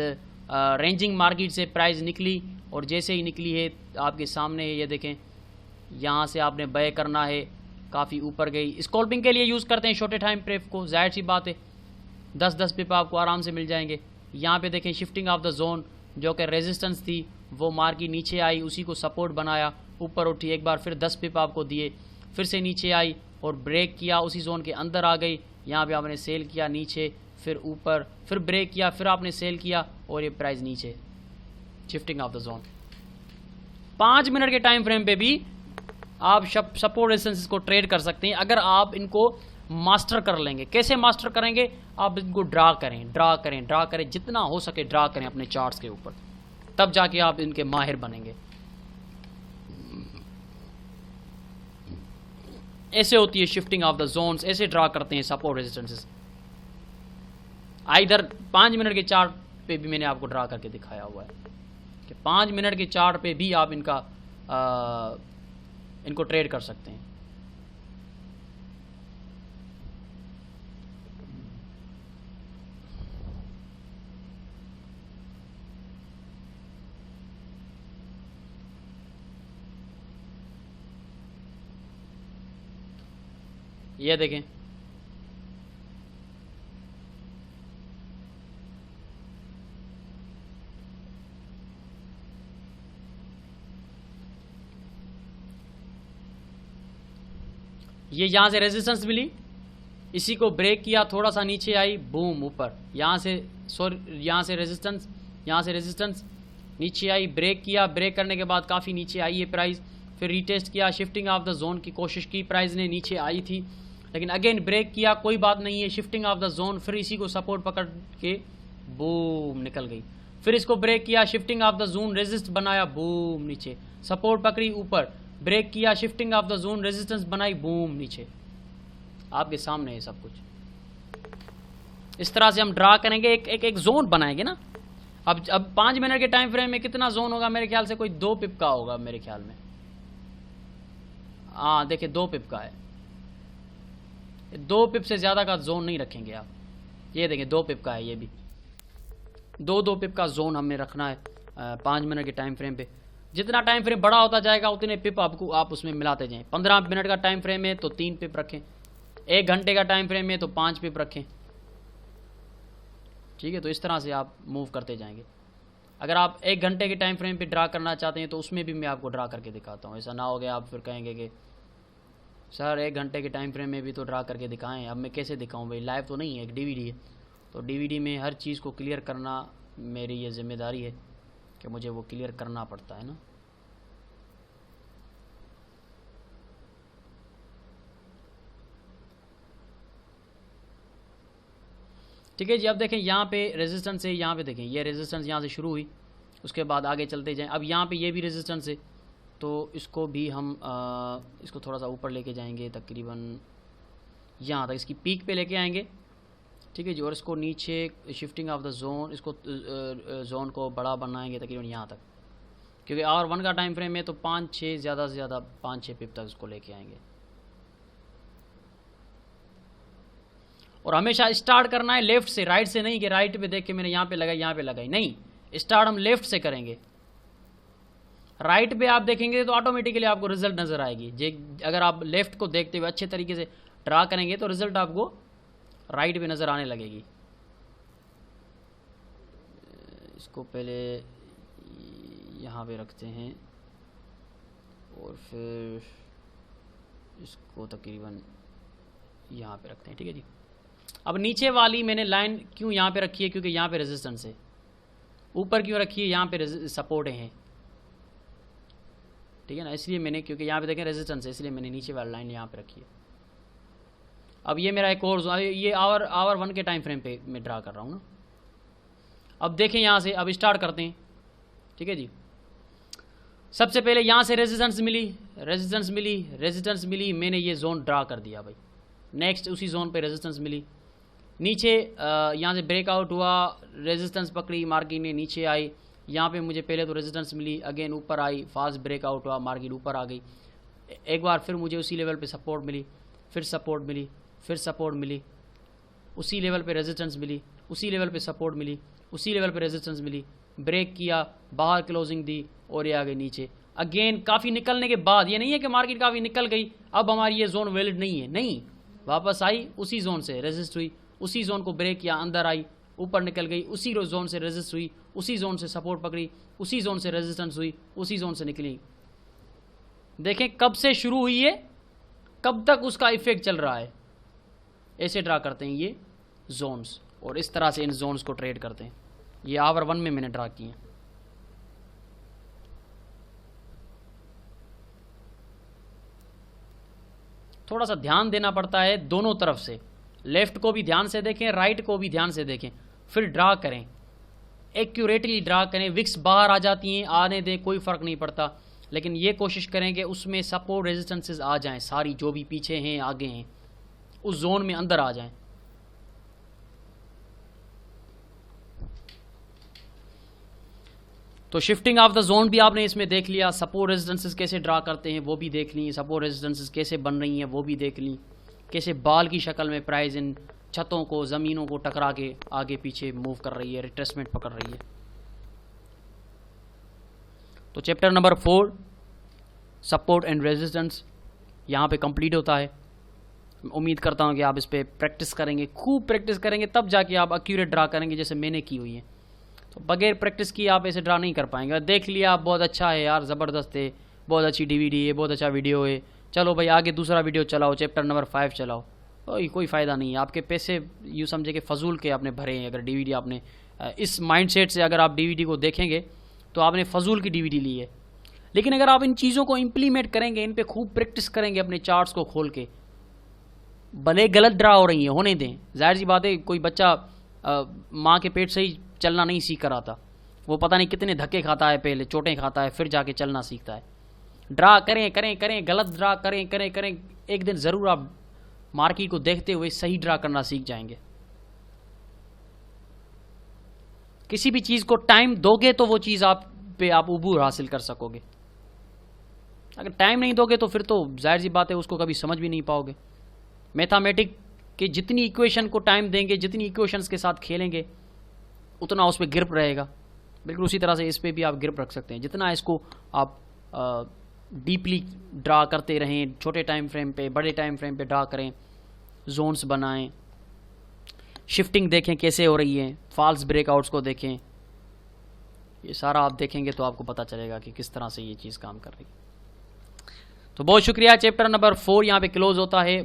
रेंजिंग मार्केट से प्राइस निकली, और जैसे ही निकली है आपके सामने है, ये देखें यहाँ से आपने बाय करना है, काफ़ी ऊपर गई। स्कॉल्पिंग के लिए यूज़ करते हैं छोटे टाइम फ्रेम को, जाहिर सी बात है 10-10 पिप आपको आराम से मिल जाएंगे। यहाँ पे देखें शिफ्टिंग ऑफ द जोन, जो कि रेजिस्टेंस थी वो मार्केट नीचे आई, उसी को सपोर्ट बनाया, ऊपर उठी, एक बार फिर 10 पिप आपको दिए, फिर से नीचे आई और ब्रेक किया, उसी जोन के अंदर आ गई। यहाँ पे आपने सेल किया नीचे, फिर ऊपर, फिर ब्रेक किया, फिर आपने सेल किया और ये प्राइस नीचे, shifting of the zone. 5 minute के टाइम फ्रेम पे भी आप सपोर्ट रेजिस्टेंस को ट्रेड कर सकते हैं अगर आप इनको मास्टर कर लेंगे। कैसे मास्टर करेंगे? आप इनको ड्रा करें, जितना हो सके ड्रा करें अपने चार्ट्स के ऊपर, तब जाके आप इनके माहिर बनेंगे। ऐसे होती है शिफ्टिंग ऑफ द जोन्स, ऐसे ड्रा करते हैं सपोर्ट रेजिस्टेंसेस। इधर 5 मिनट के चार्ट पे भी मैंने आपको ड्रा करके दिखाया हुआ है कि 5 मिनट के चार्ट पे भी आप इनको ट्रेड कर सकते हैं। ये देखें, ये यहाँ से रेजिस्टेंस मिली, इसी को ब्रेक किया, थोड़ा सा नीचे आई, बूम ऊपर, यहाँ से रेजिस्टेंस नीचे आई, ब्रेक किया, ब्रेक करने के बाद काफ़ी नीचे आई ये प्राइस, फिर रीटेस्ट किया, शिफ्टिंग ऑफ द जोन की कोशिश की, प्राइस ने नीचे आई थी, लेकिन अगेन ब्रेक किया, कोई बात नहीं है, शिफ्टिंग ऑफ द जोन, फिर इसी को सपोर्ट पकड़ के बूम निकल गई, फिर इसको ब्रेक किया, shifting of the zone, resist बनाया, बूम नीचे, सपोर्ट पकड़ी ऊपर, ब्रेक किया, shifting of the zone, resistance बनाई, बूम नीचे। आपके सामने है सब कुछ। इस तरह से हम ड्रा करेंगे, एक जोन बनाएंगे ना। अब 5 मिनट के टाइम फ्रेम में कितना जोन होगा? मेरे ख्याल से कोई 2 पिप का होगा मेरे ख्याल में। हाँ देखिए 2 पिप का है, 2 पिप से ज़्यादा का जोन नहीं रखेंगे आप। ये देखें 2 पिप का है, ये भी 2 पिप का जोन हमें रखना है 5 मिनट के टाइम फ्रेम पे। जितना टाइम फ्रेम बड़ा होता जाएगा उतने पिप आपको आप उसमें मिलाते जाएं। 15 मिनट का टाइम फ्रेम है तो 3 पिप रखें, 1 घंटे का टाइम फ्रेम है तो 5 पिप रखें, ठीक है। तो इस तरह से आप मूव करते जाएंगे। अगर आप 1 घंटे के टाइम फ्रेम पे ड्रा करना चाहते हैं तो उसमें भी मैं आपको ड्रा करके दिखाता हूँ। ऐसा ना हो गया आप फिर कहेंगे कि सर 1 घंटे के टाइम फ्रेम में भी तो ड्रा करके दिखाएं, अब मैं कैसे दिखाऊं भाई, लाइव तो नहीं है, एक डीवीडी है। तो डीवीडी में हर चीज़ को क्लियर करना मेरी ये जिम्मेदारी है कि मुझे वो क्लियर करना पड़ता है ना। ठीक है जी। अब देखें यहाँ पे रेजिस्टेंस है, यहाँ पे देखें ये रेजिस्टेंस यहाँ से शुरू हुई, उसके बाद आगे चलते जाएं। अब यहाँ पे ये भी रेजिस्टेंस है तो इसको भी हम इसको थोड़ा सा ऊपर लेके जाएंगे, तकरीबन यहाँ तक इसकी पीक पे लेके आएंगे, ठीक है जी। और इसको नीचे शिफ्टिंग ऑफ द जोन, इसको जोन को बड़ा बनाएंगे तकरीबन यहाँ तक, क्योंकि R1 का टाइम फ्रेम है तो 5-6 ज़्यादा से ज़्यादा 5-6 पिप तक इसको लेके आएंगे। और हमेशा स्टार्ट करना है लेफ्ट से, राइट से नहीं कि राइट पे देख के मैंने यहाँ पे लगाई यहाँ पे लगाई, नहीं, स्टार्ट हम लेफ्ट से करेंगे। राइट पे आप देखेंगे तो ऑटोमेटिकली आपको रिजल्ट नज़र आएगी। अगर आप लेफ्ट को देखते हुए अच्छे तरीके से ड्रा करेंगे तो रिजल्ट आपको राइट पे नज़र आने लगेगी। इसको पहले यहाँ पे रखते हैं और फिर इसको तकरीबन यहाँ पे रखते हैं, ठीक है जी। अब नीचे वाली मैंने लाइन क्यों यहाँ पे रखी है, क्योंकि यहाँ पे रेजिस्टेंस है। ऊपर क्यों रखी है, यहाँ पे सपोर्ट हैं, ठीक है ना, इसलिए मैंने, क्योंकि यहाँ पे देखें रेजिस्टेंस है, इसलिए मैंने नीचे वाली लाइन यहाँ पे रखी है। अब ये मेरा एक और ये आवर 1 के टाइम फ्रेम पे मैं ड्रा कर रहा हूँ ना। अब देखें यहाँ से, अब स्टार्ट करते हैं, ठीक है जी। सबसे पहले यहाँ से रेजिस्टेंस मिली, मैंने ये जोन ड्रा कर दिया भाई। नेक्स्ट उसी जोन पे रेजिस्टेंस मिली, नीचे यहाँ से ब्रेकआउट हुआ, रेजिस्टेंस पकड़ी, मार्केट ने नीचे आई, यहाँ पे मुझे पहले तो रेजिस्टेंस मिली, अगेन ऊपर आई, फास्ट ब्रेकआउट हुआ, मार्केट ऊपर आ गई। एक बार फिर मुझे उसी लेवल पे सपोर्ट मिली, फिर सपोर्ट मिली, फिर सपोर्ट मिली, उसी लेवल पे रेजिस्टेंस मिली, उसी लेवल पे सपोर्ट मिली, उसी लेवल पे रेजिस्टेंस मिली, ब्रेक किया, बाहर क्लोजिंग दी और ये आ गई नीचे। अगेन काफ़ी निकलने के बाद, ये नहीं है कि मार्केट काफ़ी निकल गई अब हमारी ये जोन वैलिड नहीं है, नहीं, वापस आई, उसी जोन से रेजिस्ट हुई, उसी जोन को ब्रेक किया, अंदर आई, ऊपर निकल गई, उसी जोन से रेजिस्ट हुई, उसी जोन से सपोर्ट पकड़ी, उसी जोन से रेजिस्टेंस हुई, उसी जोन से निकली। देखें कब से शुरू हुई है, कब तक उसका इफेक्ट चल रहा है। ऐसे ड्रा करते हैं ये जोन्स, और इस तरह से इन जोन्स को ट्रेड करते हैं। ये आवर 1 में मैंने ड्रा किए हैं। थोड़ा सा ध्यान देना पड़ता है दोनों तरफ से, लेफ्ट को भी ध्यान से देखें, राइट को भी ध्यान से देखें, फिर ड्रा करें, एक्यूरेटली ड्रा करें। विक्स बाहर आ जाती हैं, आने दें, कोई फ़र्क नहीं पड़ता, लेकिन ये कोशिश करें कि उसमें सपोर्ट रेजिस्टेंसेस आ जाएं, सारी जो भी पीछे हैं आगे हैं उस जोन में अंदर आ जाएं। तो शिफ्टिंग ऑफ द जोन भी आपने इसमें देख लिया, सपोर्ट रेजिस्टेंसेस कैसे ड्रा करते हैं वो भी देख ली, सपोर्ट रेजिस्टेंसेस कैसे बन रही हैं वो भी देख ली, कैसे बाल की शक्ल में प्राइस इन छतों को, ज़मीनों को टकरा के आगे पीछे मूव कर रही है, रिट्रेसमेंट पकड़ रही है। तो chapter number 4 support and resistance यहाँ पे कंप्लीट होता है। उम्मीद करता हूँ कि आप इस पर प्रैक्टिस करेंगे, खूब प्रैक्टिस करेंगे, तब जाके आप एक्यूरेट ड्रा करेंगे जैसे मैंने की हुई है। तो बगैर प्रैक्टिस की आप ऐसे ड्रा नहीं कर पाएंगे। देख लिया आप, बहुत अच्छा है यार, ज़बरदस्त है, बहुत अच्छी डीवीडी है, बहुत अच्छा वीडियो है, चलो भाई आगे दूसरा वीडियो चलाओ, चैप्टर नंबर 5 चलाओ, कोई फ़ायदा नहीं है। आपके पैसे यूँ समझे कि फजूल के आपने भरे हैं। अगर डीवीडी आपने इस माइंडसेट से अगर आप डीवीडी को देखेंगे तो आपने फजूल की डीवीडी ली है। लेकिन अगर आप इन चीज़ों को इम्प्लीमेंट करेंगे, इन पर खूब प्रैक्टिस करेंगे, अपने चार्ट्स को खोल के, भले गलत ड्रा हो रही है होने दें, जाहिर सी बात है, कोई बच्चा माँ के पेट से ही चलना नहीं सीख कर आता, वो पता नहीं कितने धक्के खाता है, पहले चोटें खाता है, फिर जाके चलना सीखता है। ड्रा करें करें करें, गलत ड्रा करें करें करें, एक दिन ज़रूर आप मार्केट को देखते हुए सही ड्रा करना सीख जाएंगे। किसी भी चीज़ को टाइम दोगे तो वो चीज़ आप पे आप उबूर हासिल कर सकोगे। अगर टाइम नहीं दोगे तो फिर तो जाहिर सी बात है उसको कभी समझ भी नहीं पाओगे। मैथमेटिक के जितनी इक्वेशन को टाइम देंगे, जितनी इक्वेशंस के साथ खेलेंगे, उतना उस पर ग्रिप रहेगा। बिल्कुल उसी तरह से इस पर भी आप ग्रिप रख सकते हैं। जितना इसको आप डीपली ड्रा करते रहें, छोटे टाइम फ्रेम पे, बड़े टाइम फ्रेम पे ड्रा करें, जोन्स बनाएं, शिफ्टिंग देखें कैसे हो रही है, फॉल्स ब्रेकआउट्स को देखें, ये सारा आप देखेंगे तो आपको पता चलेगा कि किस तरह से ये चीज़ काम कर रही है। तो बहुत शुक्रिया। चैप्टर नंबर 4 यहाँ पे क्लोज होता है।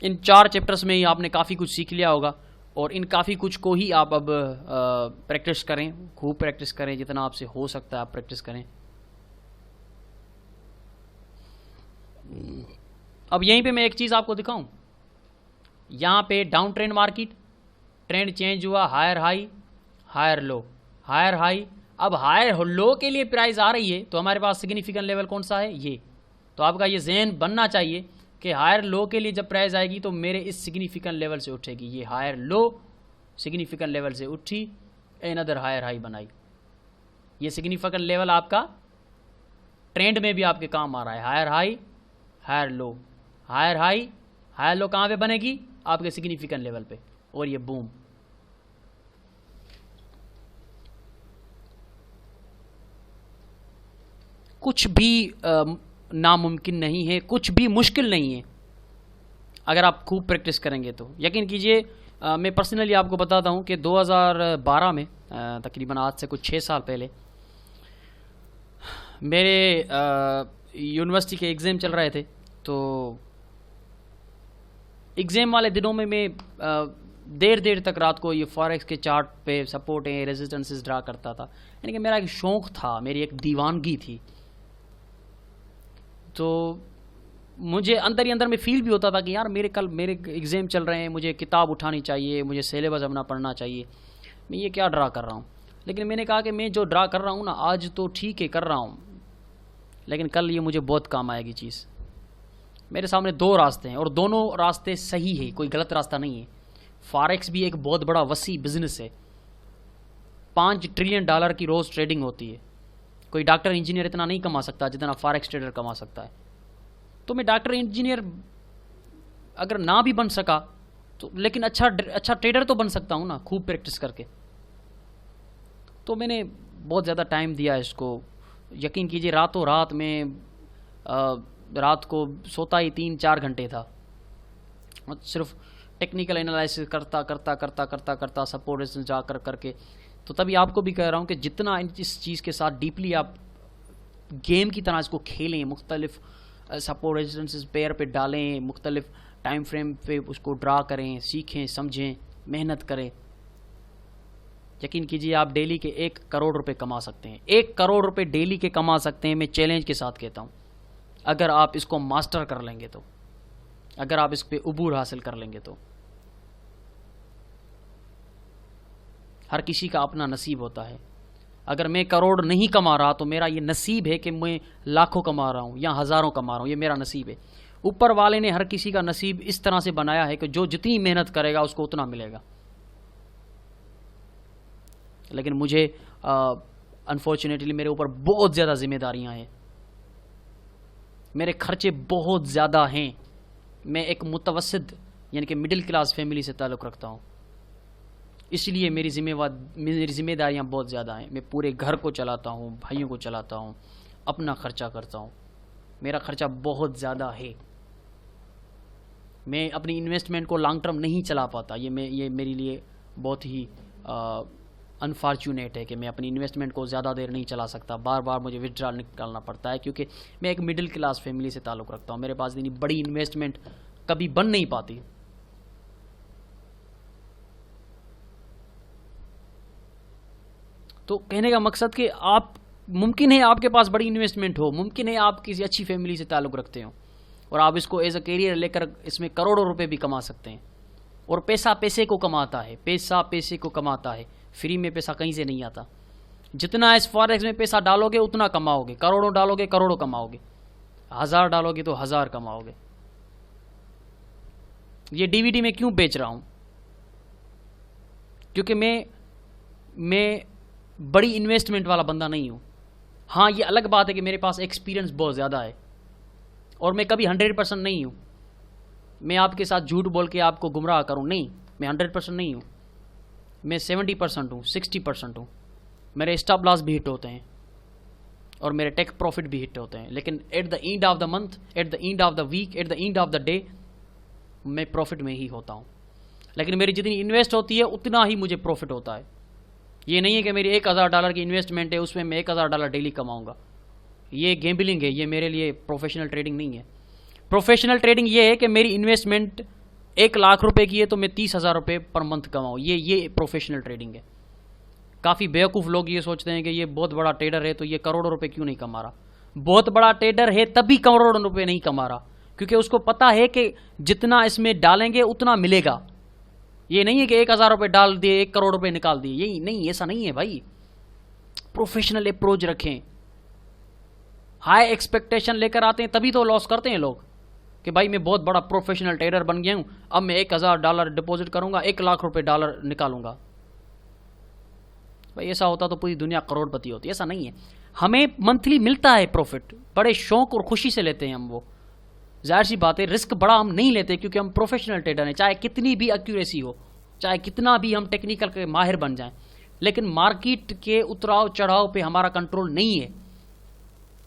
इन 4 चैप्टर्स में ही आपने काफ़ी कुछ सीख लिया होगा, और इन काफ़ी कुछ को ही आप अब प्रैक्टिस करें, खूब प्रैक्टिस करें, जितना आपसे हो सकता है आप प्रैक्टिस करें। अब यहीं पे मैं एक चीज़ आपको दिखाऊं, यहाँ पे down trend market, trend change हुआ, higher high, higher low, higher high. अब हायर लो के लिए प्राइस आ रही है, तो हमारे पास सिग्निफिकेंट लेवल कौन सा है, ये। तो आपका ये ज़हन बनना चाहिए कि हायर लो के लिए जब प्राइस आएगी तो मेरे इस सिग्निफिकेंट लेवल से उठेगी। ये हायर लो सिग्निफिकेंट लेवल से उठी, अनदर हायर हाई बनाई। ये सिग्निफिकेंट लेवल आपका ट्रेंड में भी आपके काम आ रहा है। Higher high, higher low, higher high, higher low कहाँ पे बनेगी, आपके सिग्निफिकेंट लेवल पे, और ये बूम। कुछ भी नामुमकिन नहीं है, कुछ भी मुश्किल नहीं है, अगर आप खूब प्रैक्टिस करेंगे तो। यकीन कीजिए, मैं पर्सनली आपको बताता हूँ कि 2012 में, तकरीबन आज से कुछ 6 साल पहले, मेरे यूनिवर्सिटी के एग्ज़ाम चल रहे थे। तो एग्ज़ाम वाले दिनों में मैं देर देर तक रात को ये फॉरेक्स के चार्ट पे सपोर्ट है, रेजिस्टेंसेस ड्रा करता था। यानी कि मेरा एक शौक़ था, मेरी एक दीवानगी थी। तो मुझे अंदर ही अंदर में फील भी होता था कि यार मेरे एग्ज़ाम चल रहे हैं, मुझे किताब उठानी चाहिए, मुझे सिलेबस अपना पढ़ना चाहिए, मैं ये क्या ड्रा कर रहा हूँ। लेकिन मैंने कहा कि मैं जो ड्रा कर रहा हूँ ना, आज तो ठीक है कर रहा हूँ, लेकिन कल ये मुझे बहुत काम आएगी चीज़। मेरे सामने 2 रास्ते हैं, और दोनों रास्ते सही है, कोई गलत रास्ता नहीं है। फॉरेक्स भी एक बहुत बड़ा वसी बिजनेस है, $5 ट्रिलियन की रोज़ ट्रेडिंग होती है। कोई डॉक्टर इंजीनियर इतना नहीं कमा सकता जितना फॉरेक्स ट्रेडर कमा सकता है। तो मैं डॉक्टर इंजीनियर अगर ना भी बन सका तो, लेकिन अच्छा ट्रेडर तो बन सकता हूँ ना, खूब प्रैक्टिस करके। तो मैंने बहुत ज़्यादा टाइम दिया इसको। यकीन कीजिए, रातों रात में रात को सोता ही 3-4 घंटे था, सिर्फ टेक्निकल एनालिसिस करता सपोर्ट रेजिस्टेंस जा करके। तो तभी आपको भी कह रहा हूँ कि जितना इस चीज़ के साथ डीपली आप गेम की तरह इसको खेलें, मुख्तलिफ सपोर्ट रेजिस्टेंसेस पेयर पे डालें, मुख्तलिफ टाइम फ्रेम पे उसको ड्रा करें, सीखें, समझें, मेहनत करें, यकीन कीजिए आप डेली के 1 करोड़ रुपए कमा सकते हैं। 1 करोड़ रुपए डेली के कमा सकते हैं, मैं चैलेंज के साथ कहता हूँ, अगर आप इसको मास्टर कर लेंगे तो, अगर आप इस पे उबूर हासिल कर लेंगे तो। हर किसी का अपना नसीब होता है। अगर मैं करोड़ नहीं कमा रहा तो मेरा ये नसीब है कि मैं लाखों कमा रहा हूँ या हज़ारों कमा रहा हूँ, ये मेरा नसीब है। ऊपर वाले ने हर किसी का नसीब इस तरह से बनाया है कि जो जितनी मेहनत करेगा उसको उतना मिलेगा। लेकिन मुझे अनफॉर्चुनेटली मेरे ऊपर बहुत ज़्यादा जिम्मेदारियाँ हैं, मेरे खर्चे बहुत ज़्यादा हैं। मैं एक मुतवस्सित यानी कि मिडिल क्लास फैमिली से ताल्लुक़ रखता हूँ, इसलिए मेरी जिम्मेदारियाँ बहुत ज़्यादा हैं। मैं पूरे घर को चलाता हूँ, भाइयों को चलाता हूँ, अपना ख़र्चा करता हूँ, मेरा ख़र्चा बहुत ज़्यादा है। मैं अपनी इन्वेस्टमेंट को लॉन्ग टर्म नहीं चला पाता। ये मेरे लिए बहुत ही अनफॉर्चुनेट है कि मैं अपनी इन्वेस्टमेंट को ज़्यादा देर नहीं चला सकता। बार बार मुझे विथड्रॉल निकालना पड़ता है, क्योंकि मैं एक मिडिल क्लास फैमिली से ताल्लुक़ रखता हूँ। मेरे पास इतनी बड़ी इन्वेस्टमेंट कभी बन नहीं पाती। तो कहने का मकसद कि आप, मुमकिन है आपके पास बड़ी इन्वेस्टमेंट हो, मुमकिन है आप किसी अच्छी फैमिली से ताल्लुक़ रखते हो और आप इसको एज अ करियर लेकर इसमें करोड़ों रुपए भी कमा सकते हैं। और पैसा पैसे को कमाता है, पैसा पैसे को कमाता है। फ्री में पैसा कहीं से नहीं आता। जितना इस फॉरेक्स में पैसा डालोगे उतना कमाओगे। करोड़ों डालोगे करोड़ों कमाओगे, 1000 डालोगे तो 1000 कमाओगे। ये डीवीडी में क्यों बेच रहा हूँ? क्योंकि मैं बड़ी इन्वेस्टमेंट वाला बंदा नहीं हूँ। हाँ, ये अलग बात है कि मेरे पास एक्सपीरियंस बहुत ज़्यादा है और मैं कभी 100% नहीं हूँ, मैं आपके साथ झूठ बोल के आपको गुमराह करूं, नहीं, मैं 100% नहीं हूं, मैं 70% हूं, 60% हूं। मेरे स्टॉप लॉस भी हिट होते हैं और मेरे टेक प्रॉफिट भी हिट होते हैं, लेकिन at the end of the month, at the end of the week, at the end of the day मैं प्रॉफिट में ही होता हूं। लेकिन मेरी जितनी इन्वेस्ट होती है उतना ही मुझे प्रॉफिट होता है। ये नहीं है कि मेरी $1000 की इन्वेस्टमेंट है, उसमें मैं $1000 डेली कमाऊंगा। ये गैम्बलिंग है, ये मेरे लिए प्रोफेशनल ट्रेडिंग नहीं है। प्रोफेशनल ट्रेडिंग ये है कि मेरी इन्वेस्टमेंट 1 लाख रुपए की है तो मैं 30,000 रुपये पर मंथ कमाऊँ, ये प्रोफेशनल ट्रेडिंग है। काफ़ी बेवकूफ़ लोग ये सोचते हैं कि ये बहुत बड़ा ट्रेडर है तो ये करोड़ों रुपए क्यों नहीं कमा रहा। बहुत बड़ा ट्रेडर है तभी करोड़ों रुपए नहीं कमा रहा, क्योंकि उसको पता है कि जितना इसमें डालेंगे उतना मिलेगा। ये नहीं है कि 1,000 रुपये डाल दिए 1 करोड़ रुपए निकाल दिए, यही नहीं, ऐसा नहीं है भाई। प्रोफेशनल अप्रोच रखें। हाई एक्सपेक्टेशन लेकर आते हैं तभी तो लॉस करते हैं लोग, कि भाई मैं बहुत बड़ा प्रोफेशनल ट्रेडर बन गया हूं, अब मैं $1,000 डिपॉजिट करूंगा, 1 लाख रुपए डॉलर निकालूंगा। भाई ऐसा होता तो पूरी दुनिया करोड़पति होती, ऐसा नहीं है। हमें मंथली मिलता है प्रॉफिट, बड़े शौक और खुशी से लेते हैं हम वो। जाहिर सी बात है रिस्क बड़ा हम नहीं लेते क्योंकि हम प्रोफेशनल ट्रेडर हैं, चाहे कितनी भी एक्यूरेसी हो, चाहे कितना भी हम टेक्निकल के माहिर बन जाएं, लेकिन मार्केट के उतराव चढ़ाव पे हमारा कंट्रोल नहीं है।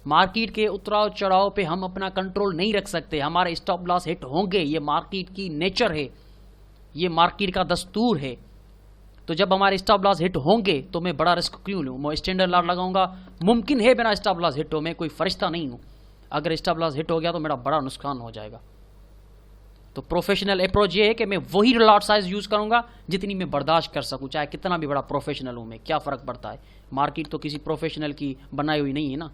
मार्केट के उतराव चढ़ाव पे हम अपना कंट्रोल नहीं रख सकते। हमारे स्टॉप लॉस हिट होंगे, ये मार्केट की नेचर है, ये मार्केट का दस्तूर है। तो जब हमारे स्टॉप लॉस हिट होंगे तो मैं बड़ा रिस्क क्यों लूं, मैं स्टैंडर्ड लॉट लगाऊंगा। मुमकिन है मेरा स्टॉप लॉस हिट हो, मैं कोई फरिश्ता नहीं हूं। अगर स्टॉप लॉस हिट हो गया तो मेरा बड़ा नुकसान हो जाएगा। तो प्रोफेशनल अप्रोच ये है कि मैं वही लॉट साइज यूज करूंगा जितनी मैं बर्दाश्त कर सकूं, चाहे कितना भी बड़ा प्रोफेशनल हूं मैं, क्या फर्क पड़ता है। मार्केट तो किसी प्रोफेशनल की बनाई हुई नहीं है ना।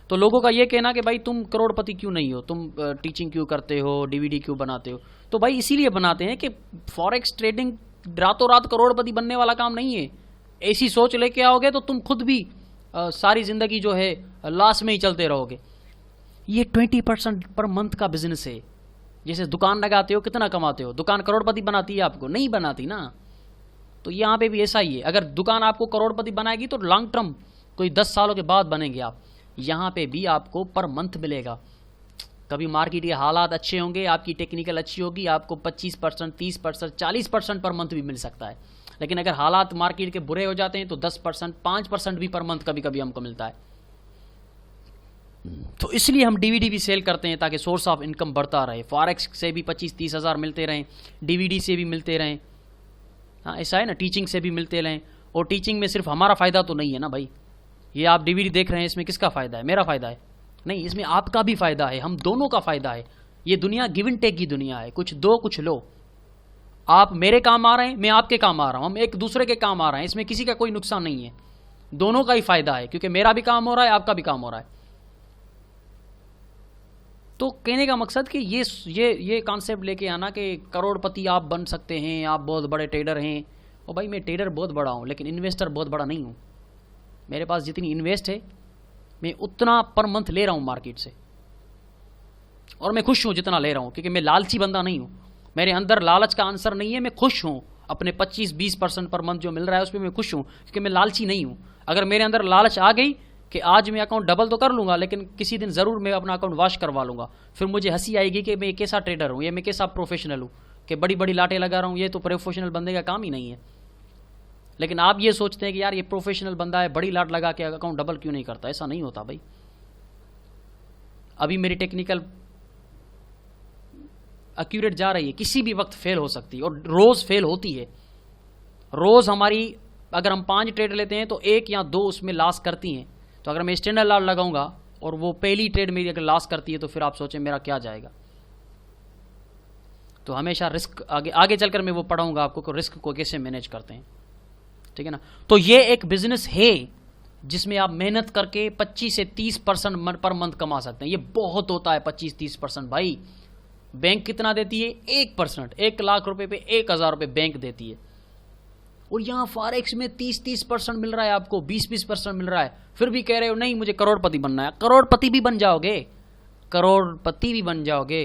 तो लोगों का ये कहना कि भाई तुम करोड़पति क्यों नहीं हो, तुम टीचिंग क्यों करते हो, डीवीडी क्यों बनाते हो, तो भाई इसीलिए बनाते हैं कि फॉरेक्स ट्रेडिंग रातों रात करोड़पति बनने वाला काम नहीं है। ऐसी सोच लेके आओगे तो तुम खुद भी सारी जिंदगी जो है लॉस में ही चलते रहोगे। ये 20% पर मंथ का बिजनेस है। जैसे दुकान लगाते हो कितना कमाते हो, दुकान करोड़पति बनाती है आपको? नहीं बनाती ना। तो यहाँ पे भी ऐसा ही है, अगर दुकान आपको करोड़पति बनाएगी तो लॉन्ग टर्म कोई 10 सालों के बाद बनेंगे आप। यहाँ पे भी आपको पर मंथ मिलेगा। कभी मार्केट के हालात अच्छे होंगे, आपकी टेक्निकल अच्छी होगी, आपको 25%, 30%, 40% पर मंथ भी मिल सकता है। लेकिन अगर हालात मार्केट के बुरे हो जाते हैं तो 10%, 5% भी पर मंथ कभी कभी हमको मिलता है। तो इसलिए हम डीवीडी भी सेल करते हैं ताकि सोर्स ऑफ इनकम बढ़ता रहे। फॉरेक्स से भी 25-30 हज़ार मिलते रहें, डीवीडी से भी मिलते रहें। हाँ ऐसा है ना, टीचिंग से भी मिलते रहें। और टीचिंग में सिर्फ हमारा फ़ायदा तो नहीं है ना भाई। ये आप डीवीडी देख रहे हैं, इसमें किसका फ़ायदा है? मेरा फ़ायदा है? नहीं, इसमें आपका भी फ़ायदा है, हम दोनों का फ़ायदा है। ये दुनिया गिव एंड टेक की दुनिया है, कुछ दो कुछ लो। आप मेरे काम आ रहे हैं, मैं आपके काम आ रहा हूं, हम एक दूसरे के काम आ रहे हैं, इसमें किसी का कोई नुकसान नहीं है, दोनों का ही फायदा है, क्योंकि मेरा भी काम हो रहा है, आपका भी काम हो रहा है। तो कहने का मकसद कि ये कॉन्सेप्ट लेके आना कि करोड़पति आप बन सकते हैं, आप बहुत बड़े ट्रेडर हैं। और भाई मैं ट्रेडर बहुत बड़ा हूं लेकिन इन्वेस्टर बहुत बड़ा नहीं हूं। मेरे पास जितनी इन्वेस्ट है मैं उतना पर मंथ ले रहा हूं मार्केट से, और मैं खुश हूं जितना ले रहा हूं, क्योंकि मैं लालची बंदा नहीं हूं। मेरे अंदर लालच का आंसर नहीं है। मैं खुश हूं अपने 25-20% पर मंथ जो मिल रहा है उस पर मैं खुश हूं, क्योंकि मैं लालची नहीं हूं। अगर मेरे अंदर लालच आ गई कि आज मैं अकाउंट डबल तो कर लूंगा लेकिन किसी दिन जरूर मैं अपना अकाउंट वॉश करवा लूंगा, फिर मुझे हंसी आएगी कि मैं कैसा ट्रेडर हूं, ये मैं कैसा प्रोफेशनल हूं कि बड़ी बड़ी लाटें लगा रहा हूं। ये तो प्रोफेशनल बंदे का काम ही नहीं है। लेकिन आप ये सोचते हैं कि यार ये प्रोफेशनल बंदा है, बड़ी लाट लगा के अकाउंट डबल क्यों नहीं करता। ऐसा नहीं होता भाई। अभी मेरी टेक्निकल एक्यूरेट जा रही है, किसी भी वक्त फेल हो सकती है, और रोज फेल होती है। रोज हमारी अगर हम 5 ट्रेड लेते हैं तो 1 या 2 उसमें लॉस करती हैं। तो अगर मैं स्टैंडर्ड लॉट लगाऊंगा और वो पहली ट्रेड मेरी अगर लॉस करती है तो फिर आप सोचें मेरा क्या जाएगा। तो हमेशा रिस्क आगे चलकर मैं वो पढ़ाऊंगा आपको कि रिस्क को कैसे मैनेज करते हैं, ठीक है ना। तो ये एक बिजनेस है जिसमें आप मेहनत करके 25 से 30% पर मंथ कमा सकते हैं। ये बहुत होता है 25-30% भाई। बैंक कितना देती है? 1%। 1 लाख रुपए पे 1,000 रुपए बैंक देती है, और यहां फॉरेक्स में 30% मिल रहा है आपको, 20% मिल रहा है। फिर भी कह रहे हो नहीं मुझे करोड़पति बनना है। करोड़पति भी बन जाओगे, करोड़पति भी बन जाओगे।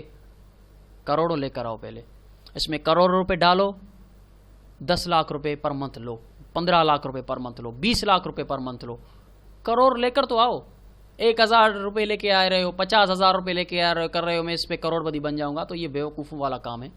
करोड़ों लेकर आओ पहले, इसमें करोड़ रुपए डालो, 10 लाख रुपए पर मंथ लो, 15 लाख रुपए पर मंथ लो, 20 लाख रुपए पर मंथ लो, करोड़ लेकर तो आओ। 1000 रुपये लेके आ रहे हो, 50,000 रुपये लेके आ रहे हो, कर रहे हो मैं इस पे करोड़पति बन जाऊंगा, तो ये बेवकूफ़ों वाला काम है।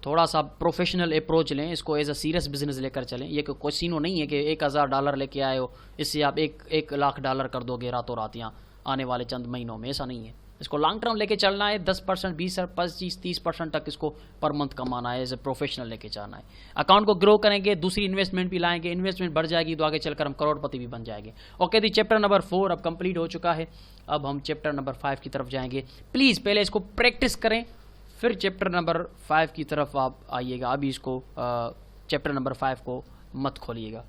थोड़ा सा प्रोफेशनल अप्रोच लें, इसको एज अ सीरियस बिजनेस लेकर चलें। ये कोई सीनो नहीं है कि $1000 लेके आए हो, इससे आप एक लाख डॉलर कर दोगे रातों रात यहाँ आने वाले चंद महीनों में, ऐसा नहीं है। इसको लॉन्ग टर्म लेके चलना है, 10%, 20, 25, 30% तक इसको पर मंथ कमाना है, एज ए प्रोफेशनल लेके जाना है। अकाउंट को ग्रो करेंगे, दूसरी इन्वेस्टमेंट भी लाएंगे, इन्वेस्टमेंट बढ़ जाएगी तो आगे चलकर हम करोड़पति भी बन जाएंगे। ओके दी, चैप्टर नंबर 4 अब कंप्लीट हो चुका है। अब हम चैप्टर नंबर 5 की तरफ जाएंगे। प्लीज़ पहले इसको प्रैक्टिस करें, फिर चैप्टर नंबर 5 की तरफ आप आइएगा। अभी इसको चैप्टर नंबर 5 को मत खोलिएगा।